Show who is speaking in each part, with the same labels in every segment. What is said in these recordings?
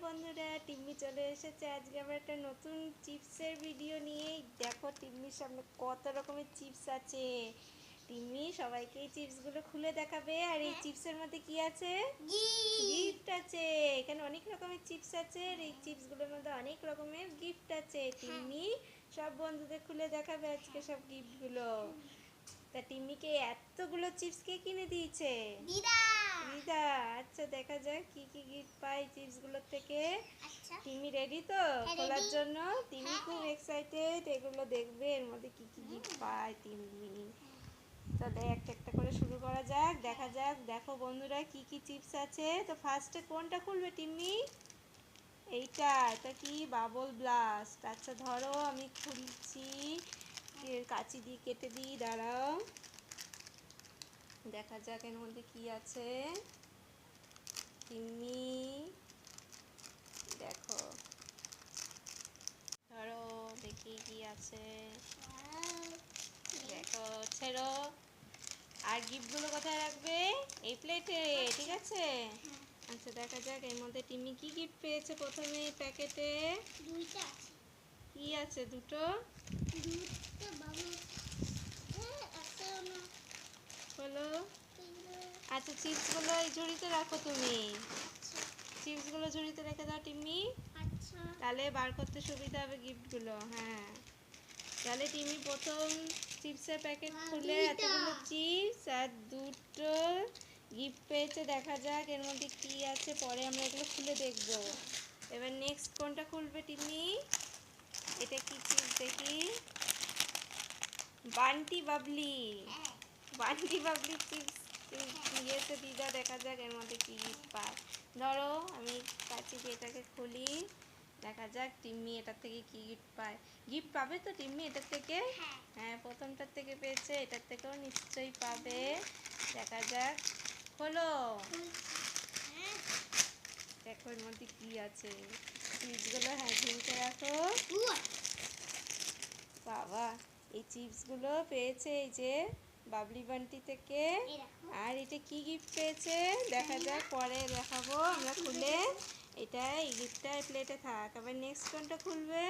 Speaker 1: বন্ধুরা, টিম্মি চলে এসেছে আজকে আবার একটা নতুন চিপসের ভিডিও নিয়ে। দেখো টিম্মির সামনে কত রকমের চিপস আছে। টিম্মি সবাইকে এই চিপসগুলো খুলে দেখাবে। আর এই চিপসের মধ্যে কি আছে? গিফট আছে। এখানে অনেক রকমের চিপস আছে আর এই চিপসগুলোর মধ্যে অনেক রকমের গিফট আছে। টিম্মি সব বন্ধুদের খুলে দেখাবে আজকে সব গিফটগুলো। তা টিম্মিকে এতগুলো চিপস কে কিনে দিয়েছে?
Speaker 2: দিদা।
Speaker 1: দিদা। আচ্ছা, দেখা যাক কি কি গিফট পাই চিপসগুলোর থেকে।
Speaker 2: আচ্ছা,
Speaker 1: টিম্মি রেডি তো খোলার
Speaker 2: ready?
Speaker 1: জন্য? টিম্মি
Speaker 2: হ্যাঁ,
Speaker 1: খুব
Speaker 2: হ্যাঁ।
Speaker 1: এক্সাইটেড এগুলো দেখবে এর মধ্যে কি কি গিফট পায় টিম্মি। তাহলে একটা একটা করে শুরু করা যাক, দেখা যাক। দেখো বন্ধুরা কি কি চিপস আছে। তো ফার্স্টে কোনটা খুলবে টিম্মি? এটা কি? Bubble blast. আচ্ছা ধরো, আমি খুলছি। কাঁচি দিয়ে কেটে দিই, দাঁড়াও। দেখা যাক এর মধ্যে কি আছে। টিম্মি দেখো, ধরো দেখি কি আছে। দেখো, ছেড়ো। আর গিফটগুলো কোথায় রাখবে? এই প্লেটে, ঠিক আছে। আচ্ছা, দেখা যাক এর মধ্যে টিম্মি কি গিফট পেয়েছে। প্রথমে প্যাকেটে
Speaker 2: দুইটা আছে।
Speaker 1: কি আছে? দুটো।
Speaker 2: দুটো বাবু। একটা না।
Speaker 1: হলো। আচ্ছা, চিপসগুলো এই ঝুড়িতে রাখো তুমি।
Speaker 2: আচ্ছা,
Speaker 1: চিপসগুলো ঝুড়িতে রেখে দাও টিম্মি,
Speaker 2: আচ্ছা।
Speaker 1: তাহলে বার করতে সুবিধা হবে গিফটগুলো। হ্যাঁ, তাহলে টিম্মি প্রথম চিপসের প্যাকেট খুলে
Speaker 2: দুইটা।
Speaker 1: এতগুলো চিপস আর দুটো গিফট পেয়েছে। দেখা যাক এর মধ্যে কি আছে, পরে আমরা এগুলো খুলে দেখব। এবার নেক্সট কোনটা খুলবে টিম্মি? এটা কি চিপস দেখি? বান্টি বাবলি।
Speaker 2: হ্যাঁ,
Speaker 1: বান্টি বাবলি চিপস দিয়েছে দিদা। দেখা যাক এর মধ্যে কি গিফট পায়। ধরো, আমি কাঁচি দিয়ে এটাকে খুলি। দেখা যাক টিম্মি এটার থেকে কি গিফট পায়। গিফট পাবে তো টিম্মি এটার থেকে?
Speaker 2: হ্যাঁ।
Speaker 1: হ্যাঁ, প্রথমটার থেকে পেয়েছে, এটার থেকেও নিশ্চয়ই পাবে। দেখা যাক, হলো।
Speaker 2: হ্যাঁ।
Speaker 1: দেখো এর মধ্যে কি আছে। চিপসগুলো হ্যাঁ ঝুড়িতে রাখো। বাবা, এই চিপসগুলো পেয়েছে এই যে বাবলি বান্টি থেকে।
Speaker 2: এই দেখো।
Speaker 1: আর এটা কি গিফট পেয়েছে দেখা যাক, পরে দেখাবো আমরা খুলে। এটা এই গিফটটা প্লেটে থাক। আবার নেক্সট কোনটা খুলবে?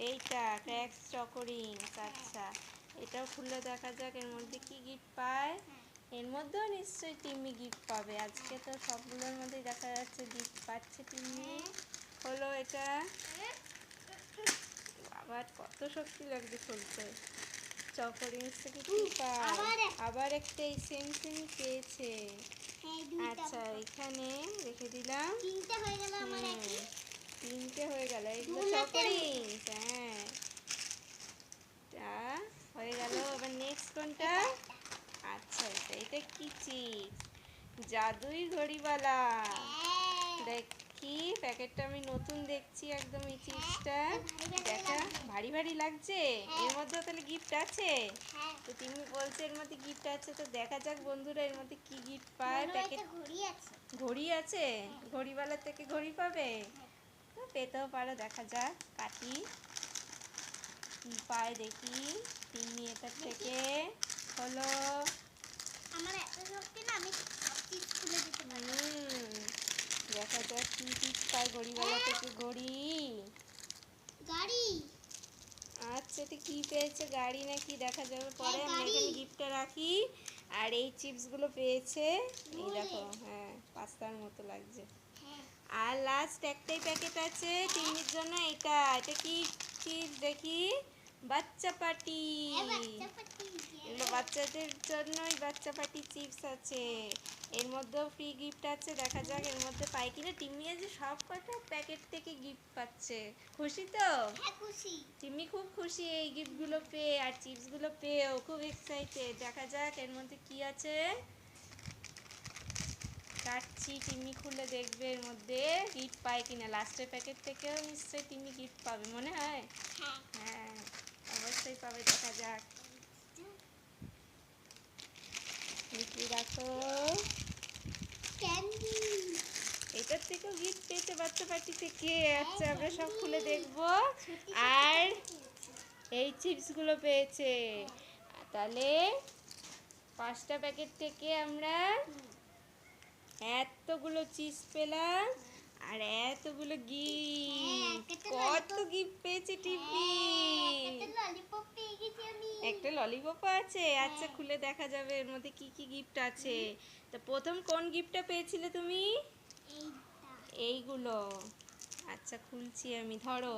Speaker 1: এইটা ক্র্যাক্স চকোরিংস। আচ্ছা, এটাও খুলে দেখা যাক এর মধ্যে কি গিফট পায়। এর মধ্যেও নিশ্চয়ই টিম্মি গিফট পাবে। আজকে তো সবগুলোর মধ্যেই দেখা যাচ্ছে গিফট পাচ্ছে টিম্মি। হলো এটা। আবার কত শক্তি লাগছে খুলতে। চকোরিংস থেকে কি পায়? আবার একটা এই সেম সেম পেয়েছে। আচ্ছা, এখানে রেখে দিলাম।
Speaker 2: তিনটা হয়ে গেল আমার একই।
Speaker 1: তিনটে হয়ে গেল এগুলো
Speaker 2: ডোনাটের
Speaker 1: চকোরিংস। হ্যাঁ, এটা হয়ে গেল। এবার নেক্সট কোনটা? আচ্ছা, এটা কি চিপস? জাদুই ঘড়িওয়ালা। দেখি প্যাকেটটা, আমি নতুন দেখছি একদম এই চিপসটা। দেখা, ভারী ভারী লাগছে। এর মধ্যেও তাহলে গিফট আছে?
Speaker 2: হ্যাঁ।
Speaker 1: তো তুমি বলছো এর মধ্যে গিফট আছে, তো দেখা যাক বন্ধুরা এর মধ্যে কি গিফট পায়। প্যাকেট
Speaker 2: ঘড়ি আছে।
Speaker 1: ঘড়ি আছে? ঘড়িওয়ালার থেকে ঘড়ি পাবে? তো পেতেও পারো, দেখা যাক। কাটি, কি পায় দেখি টিম্মি এটার থেকে। হলো।
Speaker 2: আমার এত শক্তি না, আমি সব চিজ খুলে দিতে পারি।
Speaker 1: দেখা যাক কি গিফট পায় ঘড়িওয়ালা থেকে। ঘড়ি।
Speaker 2: গাড়ি।
Speaker 1: আচ্ছা, এটা কি পেয়েছে? গাড়ি নাকি? দেখা যাবে পরে।
Speaker 2: হ্যাঁ,
Speaker 1: আমরা
Speaker 2: গাড়ি।
Speaker 1: এখানে গিফটটা রাখি। আর এই চিপসগুলো পেয়েছে। এই
Speaker 2: ঘুরে।
Speaker 1: দেখো, হ্যাঁ পাস্তার মতো লাগছে।
Speaker 2: হ্যাঁ।
Speaker 1: আর লাস্ট একটাই প্যাকেট আছে টিম্মির জন্য। এটা এটা কি চিপস দেখি? বাচ্চা পাটি।
Speaker 2: বাচ্চা পাটি।
Speaker 1: এগুলো বাচ্চাদের জন্যই বাচ্চা পাটি চিপস আছে। এর মধ্যেও ফ্রি গিফট আছে। দেখা যাক এর মধ্যে পাই কিনা। টিম্মি আজ সব কটা প্যাকেট থেকে গিফট পাচ্ছে। খুশি তো?
Speaker 2: হ্যাঁ, খুশি।
Speaker 1: টিম্মি খুব খুশি এই গিফটগুলো পেয়ে আর চিপসগুলো পেয়েও খুব এক্সাইটেড। দেখা যাক এর মধ্যে কি আছে। কাটছি, টিম্মি খুলে দেখবে এর মধ্যে গিফট পায় কিনা। লাস্টের প্যাকেট থেকেও নিশ্চয়ই টিম্মি গিফট পাবে মনে হয়।
Speaker 2: হ্যাঁ।
Speaker 1: হ্যাঁ, অবশ্যই পাবে। দেখা যাক। কি রাখো।
Speaker 2: ক্যান্ডি।
Speaker 1: এটার থেকেও গিফট পেয়েছে বাচ্চা পার্টি থেকে। আচ্ছা, আমরা সব
Speaker 2: candy।
Speaker 1: খুলে দেখবো।
Speaker 2: ছোটি
Speaker 1: আর
Speaker 2: ছোটি পেয়েছে।
Speaker 1: এই চিপসগুলো পেয়েছে। তাহলে 5টা প্যাকেট থেকে আমরা এতগুলো চিপস পেলাম। আর এতগুলো
Speaker 2: হ্যাঁ,
Speaker 1: গিফট,
Speaker 2: একটা
Speaker 1: কত
Speaker 2: lollipop।
Speaker 1: গিফট পেয়েছে টিপি।
Speaker 2: একটা ললিপপ পেয়ে গেছি আমি।
Speaker 1: একটা ললিপপ আছে, আচ্ছা
Speaker 2: হ্যাঁ।
Speaker 1: খুলে দেখা যাবে এর মধ্যে কি কি গিফট আছে। তো প্রথম কোন গিফটটা পেয়েছিলে তুমি?
Speaker 2: এইটা
Speaker 1: এইগুলো। আচ্ছা খুলছি আমি, ধরো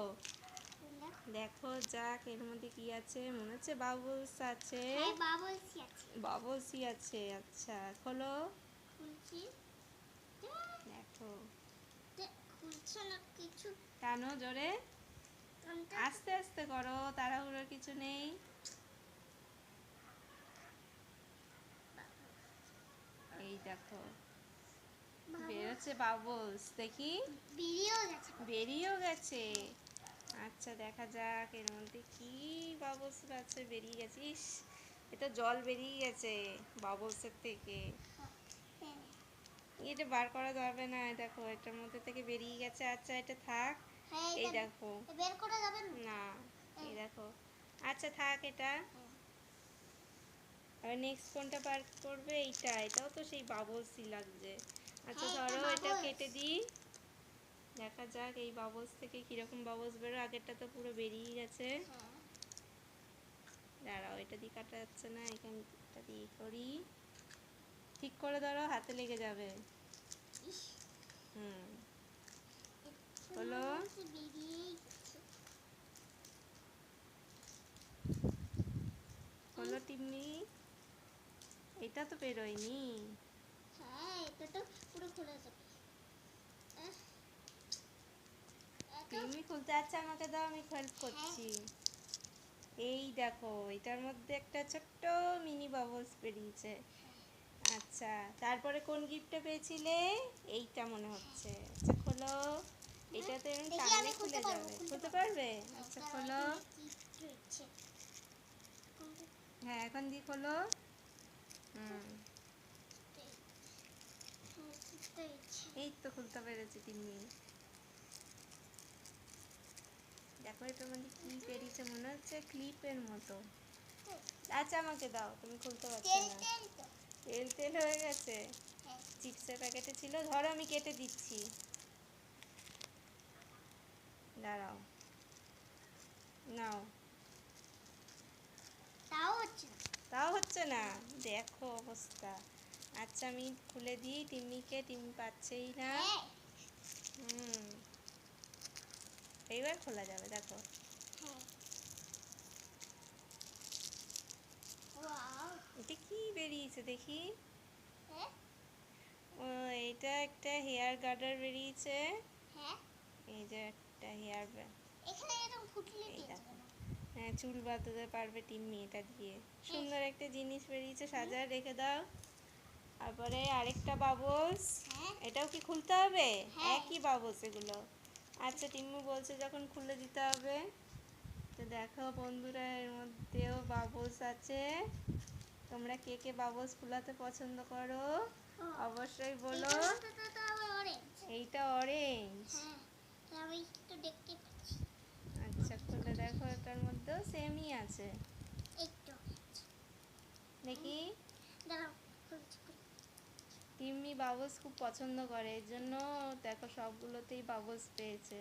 Speaker 2: খুলে।
Speaker 1: দেখো যাক এর মধ্যে কি আছে। মনে হচ্ছে বাবলস আছে।
Speaker 2: হ্যাঁ, বাবলসই আছে।
Speaker 1: বাবলসই আছে, আচ্ছা খোলো।
Speaker 2: খুলছি।
Speaker 1: দেখো,
Speaker 2: খুলছে না কিছু।
Speaker 1: টানো জোরে,
Speaker 2: কোনটা?
Speaker 1: আস্তে আস্তে করো, তাড়াহুড়োর কিছু নেই। এই দেখো বেরোচ্ছে বাবলস, দেখি
Speaker 2: বেরিয়েও গেছে।
Speaker 1: বেরিয়েও গেছে। আচ্ছা দেখা যাক এর মধ্যে কি বাবলস আছে। বেরিয়ে গেছে, ইস এটা জল বেরিয়ে গেছে বাবলসের থেকে।
Speaker 2: হ্যাঁ,
Speaker 1: এটা বার করা যাবে না, দেখো এটার মধ্যে থেকে বেরিয়ে গেছে। আচ্ছা এটা থাক।
Speaker 2: হ্যাঁ,
Speaker 1: এই
Speaker 2: এটা
Speaker 1: দেখো,
Speaker 2: বের করা যাবে না।
Speaker 1: না এই দেখো, আচ্ছা থাক এটা। আর নেক্সট কোনটা বার করবে? এইটা, এটাও তো সেই বাবলসই লাগছে। আচ্ছা
Speaker 2: হ্যাঁ,
Speaker 1: ধরো এটা
Speaker 2: bubbles।
Speaker 1: কেটে দিই, দেখা যাক এই বাবলস থেকে কিরকম বাবলস বেরো। আগেরটা তো পুরো বেরিয়ে গেছে।
Speaker 2: হ্যাঁ।
Speaker 1: দাঁড়াও, এটা দিয়ে কাটা যাচ্ছে না, এখানটা দিয়ে করি। ঠিক করে ধরো, হাতে লেগে যাবে।
Speaker 2: ইস,
Speaker 1: হুম,
Speaker 2: একটু
Speaker 1: হলো?
Speaker 2: মনে হচ্ছে বেরিয়েই গেছে।
Speaker 1: হলো টিম্মি, এটা তো বেরোয়নি।
Speaker 2: হ্যাঁ, এটা তো পুরো খোলা যাবে। আহ, এত
Speaker 1: টিম্মি খুলতে, আচ্ছা আমাকে দাও, আমি হেল্প করছি। এই দেখো এটার মধ্যে একটা ছোট্ট মিনি বাবলস বেরিয়েছে। আচ্ছা তারপরে কোন গিফটটা পেয়েছিলে? এইটা মনে হচ্ছে। আচ্ছা খোলো, এটা তো এরকম
Speaker 2: দেখি
Speaker 1: টানলে
Speaker 2: আমি
Speaker 1: খুলে
Speaker 2: খুলতে পারবো,
Speaker 1: যাবে।
Speaker 2: খুলতে
Speaker 1: খুলতে
Speaker 2: পারবো।
Speaker 1: পারবে?
Speaker 2: হ্যাঁ,
Speaker 1: আচ্ছা
Speaker 2: দাঁড়াও,
Speaker 1: খোলো।
Speaker 2: এখানে কি রয়েছে? কোনটা?
Speaker 1: হ্যাঁ এখন দিয়ে খোলো। হুম,
Speaker 2: হ্যাঁ, এটা রয়েছে।
Speaker 1: এই তো খুলতে পেরেছি তিন্নি। দেখো এটার মধ্যে কি বেরিয়েছে, মনে হচ্ছে ক্লিপের মতো। আচ্ছা আমাকে দাও, তুমি খুলতে পারছো
Speaker 2: তেল
Speaker 1: না।
Speaker 2: তেল তো।
Speaker 1: তেল তেল হয়ে গেছে।
Speaker 2: হ্যাঁ,
Speaker 1: চিপসের প্যাকেটে ছিল, ধরো আমি কেটে দিচ্ছি। দাঁড়াও, নাও।
Speaker 2: তাও হচ্ছে না।
Speaker 1: তাও হচ্ছে না, দেখো অবস্থা। আচ্ছা আমি খুলে দিই টিম্মিকে, টিম্মি পাচ্ছেই না।
Speaker 2: হ্যাঁ,
Speaker 1: হুম, এইবার খোলা যাবে, দেখো।
Speaker 2: হ্যাঁ। ওয়াও।
Speaker 1: এটা কি বেরিয়েছে দেখি।
Speaker 2: হ্যাঁ,
Speaker 1: ও, এটা একটা হেয়ার গার্ডার বেরিয়েছে।
Speaker 2: হ্যাঁ।
Speaker 1: এই যে একটা হেয়ার,
Speaker 2: এখানে এরকম ফুটলি
Speaker 1: এই
Speaker 2: দিয়েছে
Speaker 1: দেখো,
Speaker 2: কেন?
Speaker 1: হ্যাঁ চুল বাঁধাতে পারবে টিম্মি এটা দিয়ে।
Speaker 2: হ্যাঁ।
Speaker 1: সুন্দর একটা জিনিস বেরিয়েছে, সাজায় রেখে দাও। তারপরে আরেকটা বাবলস,
Speaker 2: হ্যাঁ,
Speaker 1: এটাও কি খুলতে হবে?
Speaker 2: হ্যাঁ।
Speaker 1: একই বাবলস এগুলো। আচ্ছা টিম্মু বলছে যখন খুলে দিতে হবে। তো দেখো বন্ধুরা, এর মধ্যেও বাবলস আছে। তোমরা কে কে বাবলস ফুলাতে পছন্দ করো
Speaker 2: ও,
Speaker 1: অবশ্যই বলো।
Speaker 2: এটার মধ্যে তো আবার অরেঞ্জ।
Speaker 1: এইটা অরেঞ্জ।
Speaker 2: হ্যাঁ, তা আমি তো দেখতে পাচ্ছি।
Speaker 1: আচ্ছা খুলে দেখো, এটার মধ্যেও সেমই আছে।
Speaker 2: একটু orange।
Speaker 1: দেখি,
Speaker 2: দাঁড়াও, খুলছি, খুলছি।
Speaker 1: টিম্মি বাবলস খুব পছন্দ করে, এর জন্য দেখো সবগুলোতেই বাবলস পেয়েছে।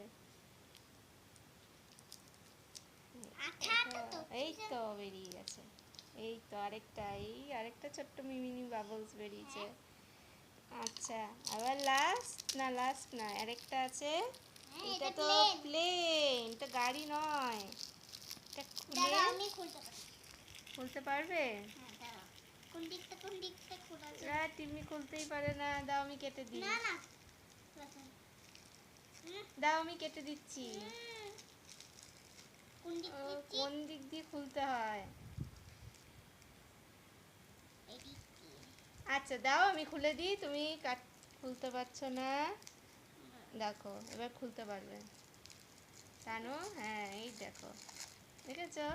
Speaker 2: আঠা আঠা তো।
Speaker 1: এই তো বেরিয়ে গেছে। এই তো আরেকটা, এই আরেকটা ছোট্ট মিনি বাবলস বেরিয়েছে। আচ্ছা আবার লাস্ট, না লাস্ট না, আরেকটা আছে।
Speaker 2: হ্যাঁ,
Speaker 1: এটা
Speaker 2: এটা
Speaker 1: তো
Speaker 2: প্লেন।
Speaker 1: প্লেন, এটা গাড়ি নয়। এটা খুলে
Speaker 2: দাঁড়াও, আমি খুলতে পারি।
Speaker 1: খুলতে পারবে?
Speaker 2: হ্যাঁ, দাঁড়াও। কোন দিকটা খোলা যায়?
Speaker 1: টিম্মি খুলতেই পারে না, দাও আমি কেটে দিই।
Speaker 2: না না, দেখেন। হুম,
Speaker 1: দাও আমি কেটে দিচ্ছি।
Speaker 2: হুম। কোন দিক
Speaker 1: ও,
Speaker 2: দিচ্ছি?
Speaker 1: কোন দিক দিয়ে খুলতে হয়?
Speaker 2: এদিক দিয়ে।
Speaker 1: আচ্ছা দাও আমি খুলে দিই, তুমি খুলতে পারছো না। দেখো এবার খুলতে পারবে, টানো, হ্যাঁ এই দেখো, দেখেছো?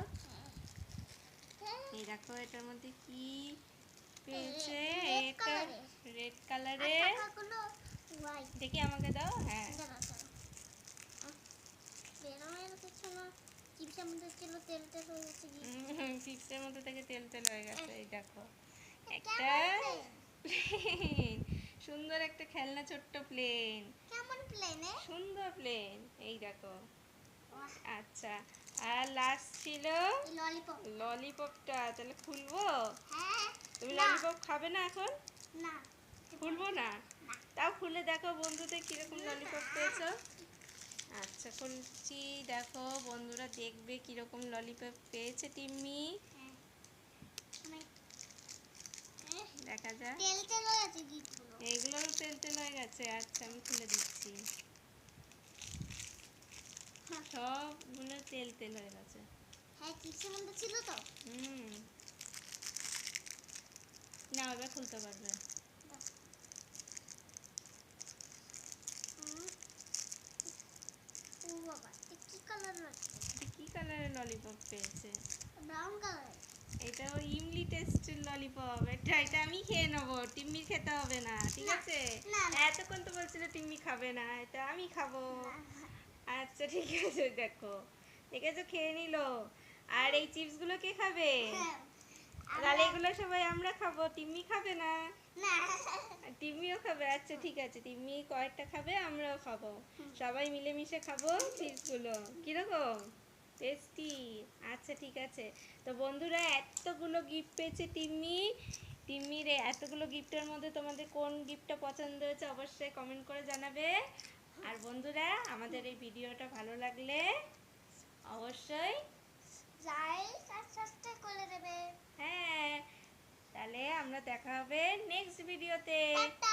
Speaker 2: হ্যাঁ,
Speaker 1: এই দেখো এটার মধ্যে কি পেয়েছে।
Speaker 2: red
Speaker 1: এটা
Speaker 2: colour-এর।
Speaker 1: রেড
Speaker 2: আর
Speaker 1: কালারের।
Speaker 2: টাকাগুলো white।
Speaker 1: দেখি আমাকে দাও, হ্যাঁ।
Speaker 2: দাঁড়াও, দাঁড়াও। বেরোয় কিছু না। চিপসের মধ্যে ছিল, তেল তেল হয়ে গেছে কি?
Speaker 1: চিপসের মধ্যে থেকে তেল তেল হয়ে গেছে। এই দেখো একটা
Speaker 2: কেমন প্লেন?
Speaker 1: প্লেন, সুন্দর একটা খেলনা ছোট্ট প্লেন।
Speaker 2: কেমন প্লেন?
Speaker 1: সুন্দর প্লেন, এই দেখো।
Speaker 2: বাহ,
Speaker 1: আচ্ছা, আর লাস্ট ছিল
Speaker 2: এই ললিপপ।
Speaker 1: ললিপপটা। তাহলে খুলবো?
Speaker 2: হ্যাঁ।
Speaker 1: তুমি
Speaker 2: না,
Speaker 1: ললিপপ খাবে না এখন?
Speaker 2: না।
Speaker 1: খুলবো না?
Speaker 2: না।
Speaker 1: তাও খুলে দেখো বন্ধুদের কিরকম
Speaker 2: না।
Speaker 1: ললিপপ পেয়েছো। আচ্ছা খুলছি, দেখো বন্ধুরা দেখবে কিরকম ললিপপ পেয়েছে টিম্মি।
Speaker 2: হ্যাঁ, অনেক
Speaker 1: দেখা যাক।
Speaker 2: তেল তেল হয়ে আছে গিটগুলো।
Speaker 1: এইগুলোরও তেল তেল হয়ে গেছে। আচ্ছা আমি খুলে দিচ্ছি।
Speaker 2: হ্যাঁ,
Speaker 1: সবগুলো তেল তেল হয়ে গেছে।
Speaker 2: হ্যাঁ, চিপসের মধ্যে ছিল তো।
Speaker 1: হুম, না এবার খুলতে পারবে।
Speaker 2: হুম, ও বাবা, এটা কি কালার লাগছে?
Speaker 1: এটা কি কালারের ললিপপ পেয়েছে?
Speaker 2: Brown colour.
Speaker 1: এটা ওই ইমলি টেস্টের ললিপপ। এটা আমি খেয়ে নেবো, টিম্মির খেতে হবে না, ঠিক
Speaker 2: না,
Speaker 1: আছে?
Speaker 2: না, না।
Speaker 1: এতক্ষণ তো বলছিল টিম্মি খাবে না, এটা আমি খাবো।
Speaker 2: না,
Speaker 1: আচ্ছা ঠিক আছে, দেখো দেখেছো খেয়ে নিলো। আর এই চিপস গুলো কে খাবে?
Speaker 2: হ্যাঁ,
Speaker 1: তাহলে এগুলো সবাই আমরা খাবো, টিম্মি খাবে না।
Speaker 2: না।
Speaker 1: আর টিম্মিও খাবে। আচ্ছা ঠিক আছে, টিম্মি কয়েকটা খাবে, আমরাও খাবো। সবাই মিলেমিশে খাবো চিপস গুলো। কিরকম টেস্টি? আচ্ছা ঠিক আছে। তো বন্ধুরা এতগুলো গিফট পেয়েছে টিম্মি। টিম্মির এই এতগুলো গিফটের মধ্যে তোমাদের কোন গিফটটা পছন্দ হয়েছে অবশ্যই কমেন্ট করে জানাবে। আর বন্ধুরা আমাদের এই ভিডিওটা ভালো লাগলে অবশ্যই
Speaker 2: লাইক আর সাবস্ক্রাইব করে দেবে।
Speaker 1: হ্যাঁ, তাহলে আমরা দেখা হবে নেক্সট ভিডিওতে।
Speaker 2: টাটা।